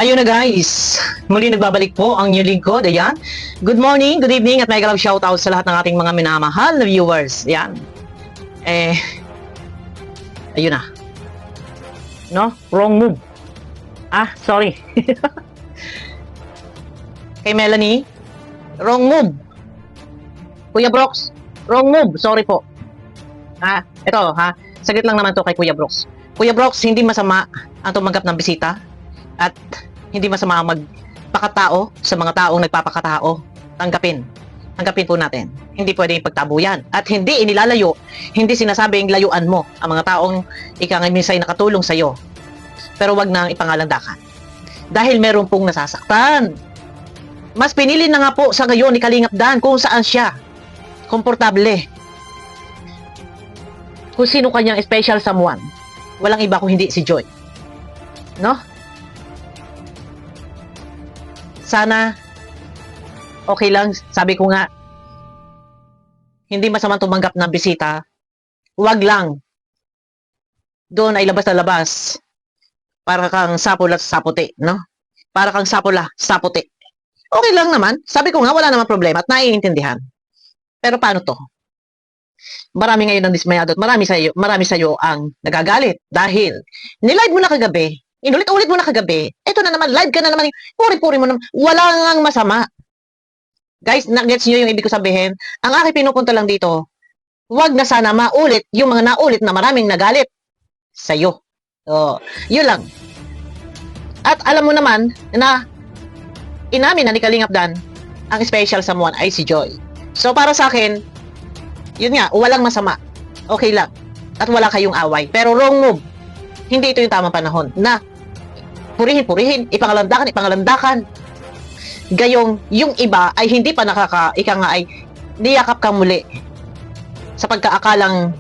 Ayun na guys, muli nagbabalik po ang inyong lingkod, ayan. Good morning, good evening, at mega love shoutout sa lahat ng ating mga minamahal na viewers, ayan. Ayun na. No? Wrong move. Sorry. Kay Melanie, wrong move. Kuya Brox, wrong move, sorry po. Ito saglit lang naman to kay Kuya Brox. Kuya Brox, hindi masama ang tumanggap ng bisita. At hindi masama magpakatao sa mga taong nagpapakatao. Tanggapin po natin. Hindi pwede ipagtabo yan. At hindi inilalayo, hindi sinasabing layuan mo ang mga taong ikangamisay nakatulong sa'yo. Pero wag nang ipangalandakan. Dahil meron pong nasasaktan. Mas pinili na nga po sa ngayon ni Kalingap Dan kung saan siya komportable. Kung sino kanyang special someone. Walang iba kung hindi si Joy. No? Sana okay lang, sabi ko nga, hindi masamang tumanggap ng bisita. Wag lang. Doon ay labas na labas. Para kang sapula sa saputi, no? Para kang sapula sa saputi. Okay lang naman. Sabi ko nga, wala namang problema at naiintindihan. Pero paano to? Marami ngayon ang dismayado at marami sa iyo ang nagagalit dahil nilive mo na kagabi. Inulit-ulit mo na kagabi. Ito na naman, live ka na naman. Puri-puri mo naman. Wala ngang masama. Guys, na-gets nyo yung ibig ko sabihin? Ang aking pinupunta lang dito, wag na sana maulit yung mga naulit na maraming nagalit sa'yo. So, yun lang. At alam mo naman na inamin na ni Kalingap Dan, ang special someone ay si Joy. So, para sa akin, yun nga, walang masama. Okay lang. At wala kayong away. Pero wrong move. Hindi ito yung tamang panahon na purihin, ipangalandakan. Gayong, yung iba ay hindi pa ika nga ay niyakap ka muli sa pagkaakalang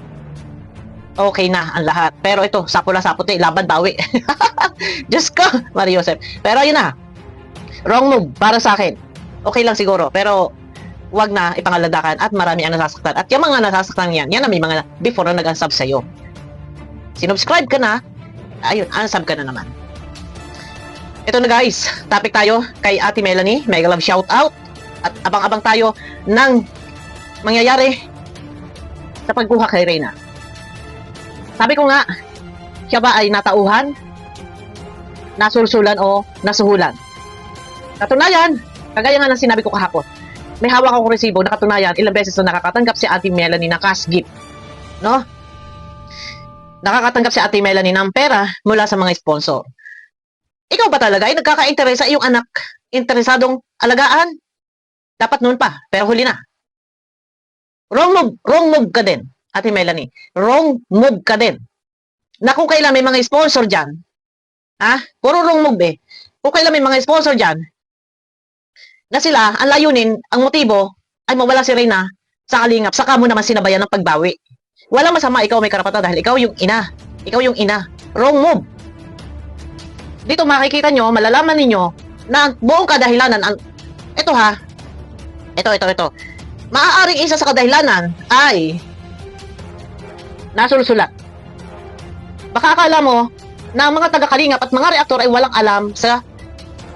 okay na ang lahat. Pero ito, sapula-saputi, laban bawi. Diyos ko, Mario Joseph. Pero yun na, wrong move para sa akin. Okay lang siguro, pero wag na ipangalandakan at marami ang nasasaktan. At yung mga nasasaktan yan na may mga before na nag-unsub sa'yo. Sinubscribe ka na, ayun, unsub ka na naman. Ito na guys, topic tayo kay Ate Melanie, mega love shout out. At abang-abang tayo ng mangyayari sa pagkuha kay Reyna. Sabi ko nga, siya ba ay natauhan, nasulsulan o nasuhulan? Katunayan, kagaya nga ng sinabi ko kahapon, may hawak akong resibo na katunayan ilang beses na nakakatanggap si Ate Melanie ng cash gift. No? Nakakatanggap si Ate Melanie ng pera mula sa mga sponsor. Ikaw ba talaga ay nagkaka-interesa iyong anak, interesadong alagaan? Dapat noon pa, pero huli na. Wrong move ka din, Ate Melanie. Wrong move ka din. Na kung kailan may mga sponsor dyan, puro wrong move eh. Kung kailan may mga sponsor dyan, na sila, ang layunin, ang motibo, ay mawala si Reyna sa Kalingap, saka mo naman sinabayan ng pagbawi. Walang masama, ikaw may karapatan dahil ikaw yung ina. Ikaw yung ina. Wrong move. Dito makikita nyo, malalaman ninyo na buong kadahilanan, ito. Maaaring isa sa kadahilanan ay nasulsulat. Baka akala mo na ang mga taga-Kalingap at mga reaktor ay walang alam sa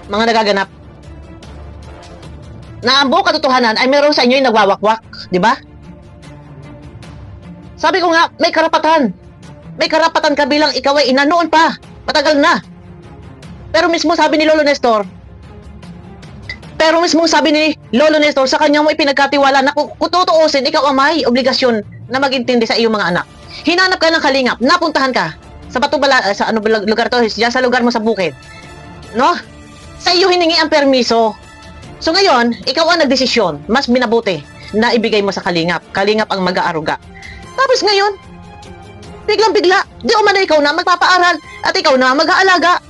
mga nagaganap. Na ang buong katotohanan ay meron sa inyo yung nagwawakwak, di ba? Sabi ko nga, may karapatan. May karapatan ka bilang ikaw ay ina noon pa. Matagal na. Pero mismo sabi ni Lolo Nestor, sa kanya mo ipinagkatiwala na kung tutuusin, ikaw ang may obligasyon na magintindi sa iyong mga anak. Hinanap ka ng Kalingap, napuntahan ka sa sa lugar to, diyan sa lugar mo sa bukid. No? Sa iyo hiningi ang permiso. So ngayon, ikaw ang nagdesisyon, mas minabuti na ibigay mo sa Kalingap. Kalingap ang mag-aaruga. Tapos ngayon, biglang-bigla, di umano ikaw na magpapaaral at ikaw na mag-aalaga.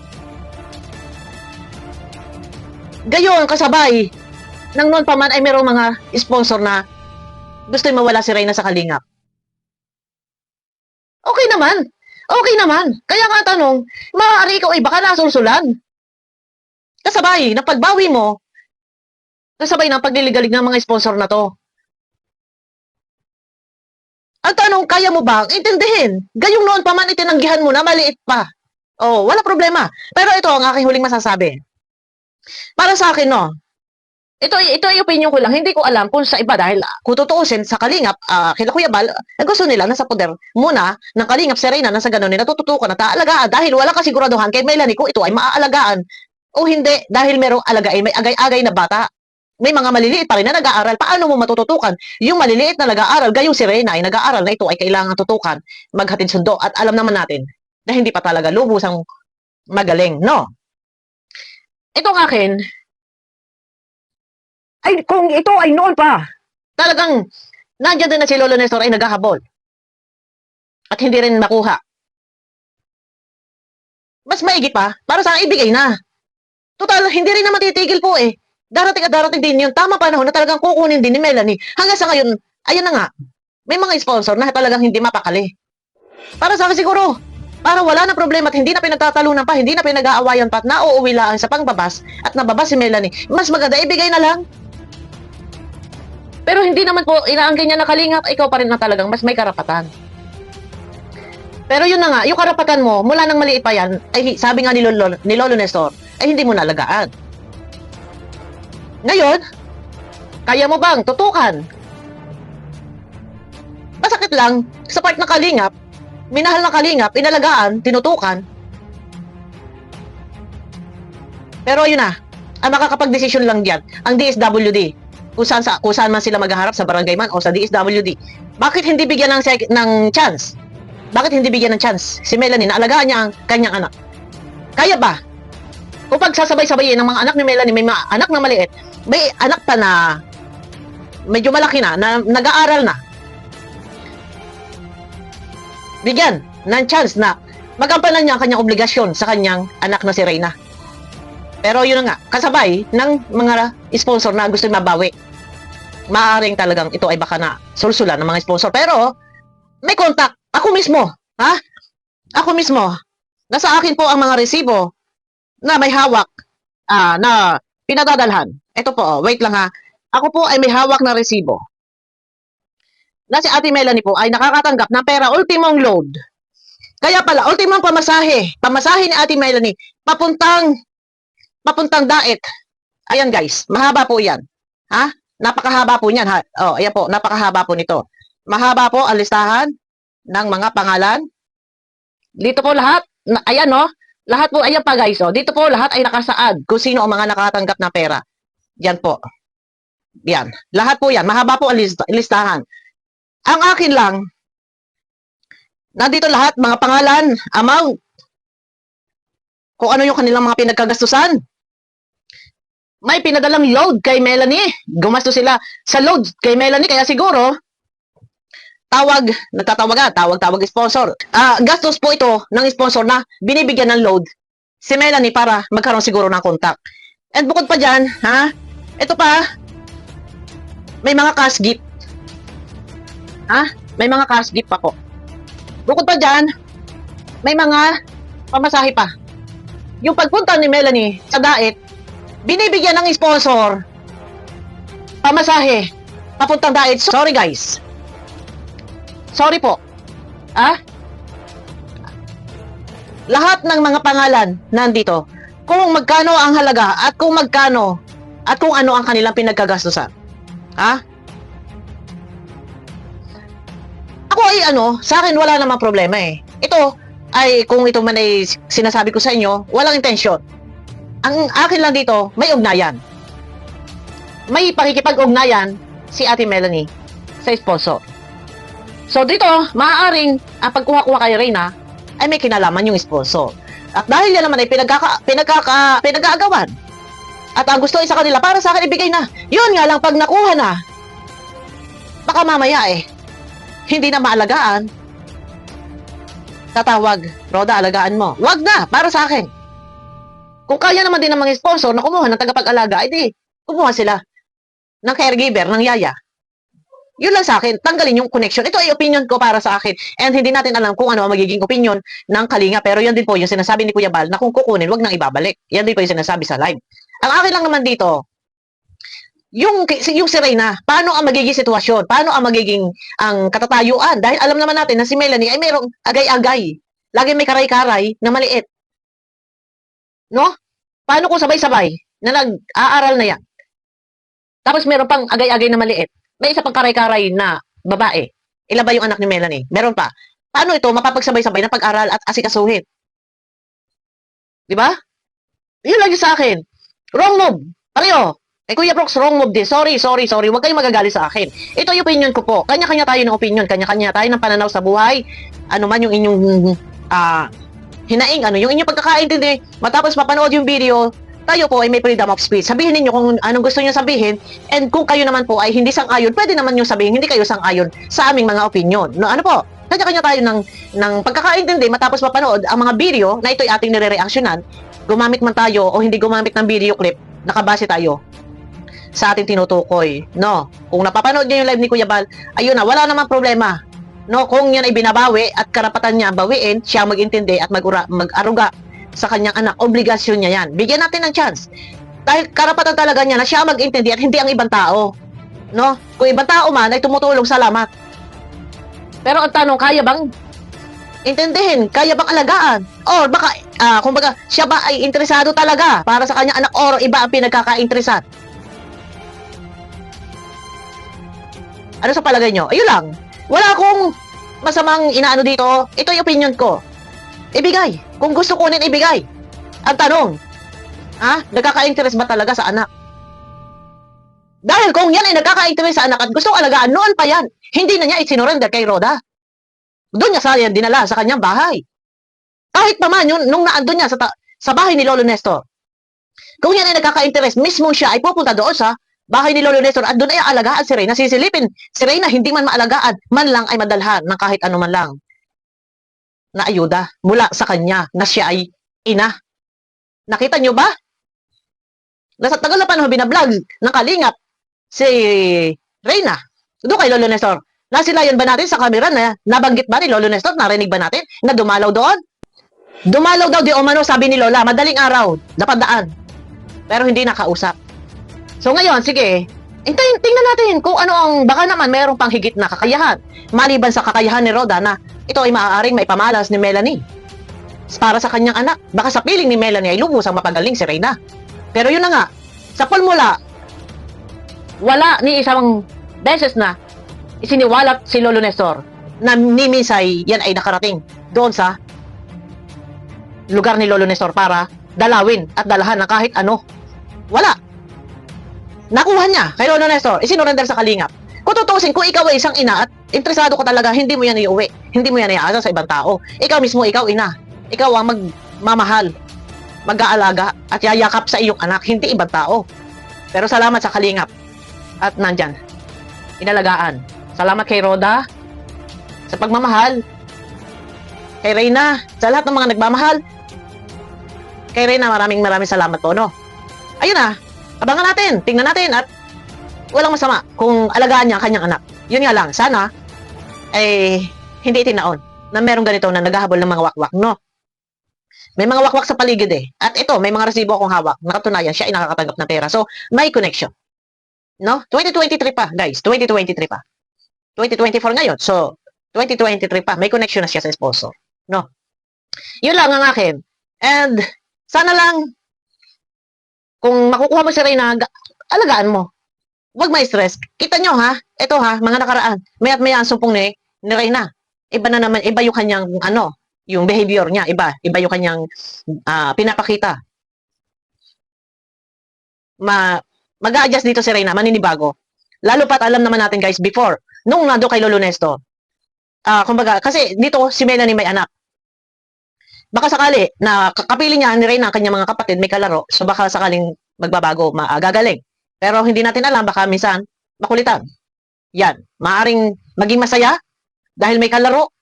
Gayon, kasabay, nang noon pa man ay mayroong mga sponsor na gusto mawala si Reyna sa Kalingap. Okay naman. Kaya nga tanong, maaari ikaw ay baka nasulsulan. Kasabay, ng pagbawi mo, kasabay ng pagliligalig ng mga sponsor na to. Ang tanong, kaya mo bang intindihin? Gayong noon pa man itinanggihan mo na maliit pa. Oh, wala problema. Pero ito ang aking huling masasabi. Para sa akin, no, ito ay opinion ko lang. Hindi ko alam kung sa iba dahil kung tutuusin sa Kalingap, kila Kuya Bal, gusto nila nasa poder muna ng Kalingap si Reyna nasa ganun nila tututukan at aalagaan dahil wala kasiguraduhan kay Melanie kung ito ay maaalagaan o hindi dahil merong alagain, may agay-agay na bata. May mga maliliit pa rin na nag-aaral. Paano mo matututukan? Yung maliliit na nag-aaral, gayong si Reyna ay nag-aaral na ito ay kailangan tutukan, maghatid sundo at alam naman natin na hindi pa talaga lubusang magaling, no? Ito ang akin, ay kung ito ay noon pa, talagang nandiyan din na si Lolo Nestor ay naghahabol at hindi rin makuha. Mas maigi pa, para sa ibigay na. Total, hindi rin na matitigil po eh. Darating at darating din yun. Tama panahon na talagang kukunin din ni Melanie. Hanggang sa ngayon, ayan na nga, may mga sponsor na talagang hindi mapakali. Para sa akin siguro, para wala na problema at hindi na pinagtatalunan pa, hindi na pinag-aawayan pa at nauuwilaan sa pangbabas at nababas si Melanie, mas maganda ibigay na lang. Pero hindi naman po inaangkin niya na Kalingap, ikaw pa rin na talagang mas may karapatan. Pero yun na nga, yung karapatan mo, mula nang maliit pa yan, ay sabi nga ni Lolo Nestor, ay hindi mo nalagaan. Ngayon, kaya mo bang tutukan? Masakit lang, sa part ng Kalingap, minahal ng Kalingap, inalagaan, tinutukan. Pero yun na, ang makakapag-desisyon lang diyan, ang DSWD, kung saan man sila maghaharap sa barangay man o sa DSWD. Bakit hindi bigyan ng chance? Bakit hindi bigyan ng chance si Melanie na alagaan niya ang kanyang anak? Kaya ba? Kung pagsasabay-sabayin ng mga anak ni Melanie, may mga anak na maliit, may anak pa na medyo malaki na nag-aaral na. Bigyan ng chance na magampanan niya ang kanyang obligasyon sa kanyang anak na si Reyna. Pero yun na nga, kasabay ng mga sponsor na gusto mabawi. Maaaring talagang ito ay baka na sulsulan ng mga sponsor. Pero may contact. Ako mismo. Ha? Ako mismo. Nasa akin po ang mga resibo na may hawak na pinadadalhan. Ito po, wait lang ha. Ako po ay may hawak na resibo. Na si Ate Melanie po ay nakakatanggap ng pera ultimong load. Kaya pala, ultimong pamasahe. Pamasahe ni Ate Melanie papuntang Daet. Ayan guys, mahaba po yan. Ha? Napakahaba po niyan. Ha? Oh, ayan po, napakahaba po nito. Mahaba po ang listahan ng mga pangalan. Dito po lahat, ayan no, lahat po, ayan pa guys, oh. Dito po lahat ay nakasaad kung sino ang mga nakatanggap ng pera. Yan po. Yan. Lahat po yan. Mahaba po ang listahan. Ang akin lang, nandito lahat, mga pangalan, amount, kung ano yung kanilang mga pinagkagastusan. May pinadalang load kay Melanie. Gumasto sila sa load kay Melanie, kaya siguro, tawag sponsor. Gastos po ito ng sponsor na binibigyan ng load si Melanie para magkaroon siguro ng contact. And bukod pa dyan, ha? Ito pa, may mga cash gift. Ha? May mga cash gift pa po. Bukod pa dyan, may mga pamasahe pa. Yung pagpunta ni Melanie sa Daet, binibigyan ng sponsor pamasahe papuntang Daet. Sorry guys. Sorry po. Lahat ng mga pangalan nandito. Kung magkano ang halaga at kung magkano at kung ano ang kanilang pinagkagastusan. Ako ay sa akin wala namang problema eh. Ito ay kung ito man ay sinasabi ko sa inyo, walang intensyon. Ang akin lang dito, may ugnayan. May pakikipag-ugnayan si Ate Melanie sa sponsor. So dito, maaaring ang pagkuha-kuha kay Reyna ay may kinalaman yung sponsor. At dahil yan naman ay pinag-aagawan. At ang gusto ay sa kanila, para sa akin ibigay na. Yun nga lang, pag nakuha na, baka mamaya hindi na maalagaan. Tatawag, Roda, alagaan mo. Wag na, para sa akin. Kung kaya naman din ng mga sponsor na kumuha ng tagapag-alaga, edi kumuha sila ng caregiver, ng yaya. Yun lang sa akin, tanggalin yung connection. Ito ay opinion ko para sa akin. And hindi natin alam kung ano ang magiging opinion ng Kalinga. Pero yan din po yung sinasabi ni Kuya Bal na kung kukunin, wag nang ibabalik. Yan din po yung sinasabi sa live. Ang akin lang naman dito, yung si Reyna, paano ang magiging sitwasyon? Paano ang magiging ang katatayuan? Dahil alam naman natin na si Melanie ay mayroong agay-agay. Lagi may karay-karay na maliit. No? Paano kung sabay-sabay na nag-aaral na yan? Tapos meron pang agay-agay na maliit. May isa pang karay-karay na babae. Ilan ba yung anak ni Melanie? Meron pa. Paano ito mapapagsabay-sabay na pag-aral at asikasuhin? Di ba? Yun lang yung sa akin. Wrong move. Pareho. Kuya Brooks, wrong move din. Sorry. Huwag kayong magagalit sa akin. Ito yung opinion ko po. Kanya-kanya tayo ng opinion. Kanya-kanya tayo ng pananaw sa buhay. Ano man yung inyong hinaing, yung inyong pagkakaintindi. Matapos mapanood yung video, tayo po ay may freedom of speech. Sabihin niyo kung anong gusto niyo sabihin, and kung kayo naman po ay hindi sang-ayon, pwede naman yung sabihin, hindi kayo sang-ayon sa aming mga opinion. No, ano po? Kanya-kanya tayo ng pagkakaintindi matapos mapanood ang mga video na ito'y ating nire-reactionan. Gumamit man tayo o hindi gumamit ng video clip, nakabase tayo sa ating tinutukoy. No? Kung napapanood niyo yung live ni Kuya Bal, ayun na, wala namang problema. No, kung yan ay binabawi at karapatan niya bawiin, siya mag-intindi at mag-aruga sa kanyang anak, obligasyon niya yan. Bigyan natin ng chance. Dahil karapatan talaga niya na siya mag-intindi at hindi ang ibang tao. No? Kung ibang tao man ay tumutulong, salamat. Pero ang tanong, kaya bang intindihin? Kaya bang alagaan? Or baka, kumbaga, siya ba ay interesado talaga para sa kanyang anak or iba ang pinagkaka-interesat? Ano sa palagay nyo? Ayun lang. Wala akong masamang inaano dito. Ito yung opinion ko. Ibigay. Kung gusto kunin, ibigay. Ang tanong, nagkaka-interest ba talaga sa anak? Dahil kung yan ay nagkaka-interest sa anak at gusto alagaan, noon pa yan. Hindi na niya isinurrender kay Rhoda. Doon niya sa yan dinala sa kanyang bahay. Kahit pa man, nung naandun niya sa bahay ni Lolo Nestor. Kung yan ay nagkaka-interest, mismo siya ay pupunta doon sa bahay ni Lolo Nestor at doon ay alagaan si Reyna. Sisilipin si Reyna, hindi man maalagaan, man lang ay madalhan ng kahit ano man lang na ayuda mula sa kanya na siya ay ina. Nakita nyo ba? Nasa tagal na panahon binablog ng kalingap si Reyna. Doon kay Lolo Nestor. Nasilayan ba natin sa camera na nabanggit ba ni Lolo Nestor? Narinig ba natin na dumalaw doon? Dumalaw daw di umano, sabi ni Lola, madaling araw, napadaan. Pero hindi nakausap. So ngayon, sige, tingnan natin kung ano ang, baka naman mayroong pang higit na kakayahan. Maliban sa kakayahan ni Rhoda na ito ay maaaring maipamalas ni Melanie para sa kanyang anak. Baka sa piling ni Melanie ay lubusang mapagaling si Reyna. Pero yun na nga, sa pulmula, wala ni isang beses na isiniwalat si Lolo Nestor na ni Misay yan ay nakarating doon sa lugar ni Lolo Nestor para dalawin at dalahan ng kahit ano. Wala. Nakuha niya kay Lolo Nestor, isinurrender sa kalingap. Kung tutusin, kung ikaw ay isang ina at interesado ka talaga, hindi mo yan iuwi. Hindi mo yan iaasa sa ibang tao. Ikaw mismo, ikaw ina. Ikaw ang magmamahal, mag-aalaga at yayakap sa iyong anak, hindi ibang tao. Pero salamat sa kalingap. At nandyan, inalagaan. Salamat kay Rhoda sa pagmamahal. Kay Reyna, sa lahat ng mga nagmamahal. Kay Reyna, maraming salamat po, no? Ayun na, abangan natin, tingnan natin at walang masama kung alagaan niya ang kanyang anak. Yun nga lang, sana hindi itinaon na merong ganito na naghahabol ng mga wakwak, no? May mga wakwak sa paligid eh. At ito, may mga resibo akong hawak. Nakatunayan, siya ay nakakatanggap ng pera. So, may connection. No? 2023 pa, guys. 2023 pa. 2024 ngayon. So, 2023 pa. May connection na siya sa sponsor. No? Yun lang ang akin. And, sana lang, kung makukuha mo si Reyna, alagaan mo. Huwag may stress. Kita nyo ha, ito ha, mga nakaraan. May at may ang sumpong ni Reyna. Iba na naman, iba yung kanyang, yung behavior niya, iba yung kanyang pinapakita. Mag-a-adjust dito si Reyna, maninibago. Lalo pat alam naman natin guys, before, nung nando kay Lolo Nestor, kumbaga, kasi dito si Melanie may anak. Baka sakali na kapiling niya ni Reyna ang kanyang mga kapatid may kalaro, so baka sakaling magbabago, gagaling. Pero hindi natin alam, baka minsan makulitan. Yan, maaaring maging masaya dahil may kalaro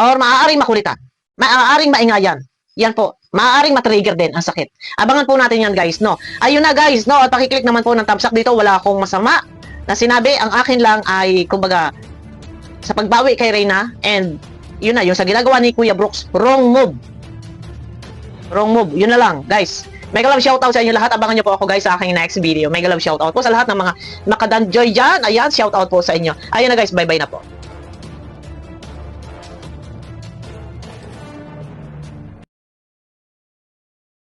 or maaaring makulitan. Maaaring maingayan. Yan po, maaaring matrigger din ang sakit. Abangan po natin yan guys, no? Ayun na guys, no? At pakiclick naman po ng thumbs up dito, wala akong masama na sinabi. Ang akin lang ay, kumbaga, sa pagbawi kay Reyna, and yun na, yung sa ginagawa ni Kuya Brooks, wrong move. Wrong move. Yun na lang, guys. Mega love shoutout sa inyo lahat. Abangan nyo po ako guys sa aking next video. Mega love shoutout po sa lahat ng mga nakadanjoy dyan. Ayan, shoutout po sa inyo. Ayun na guys, bye-bye na po.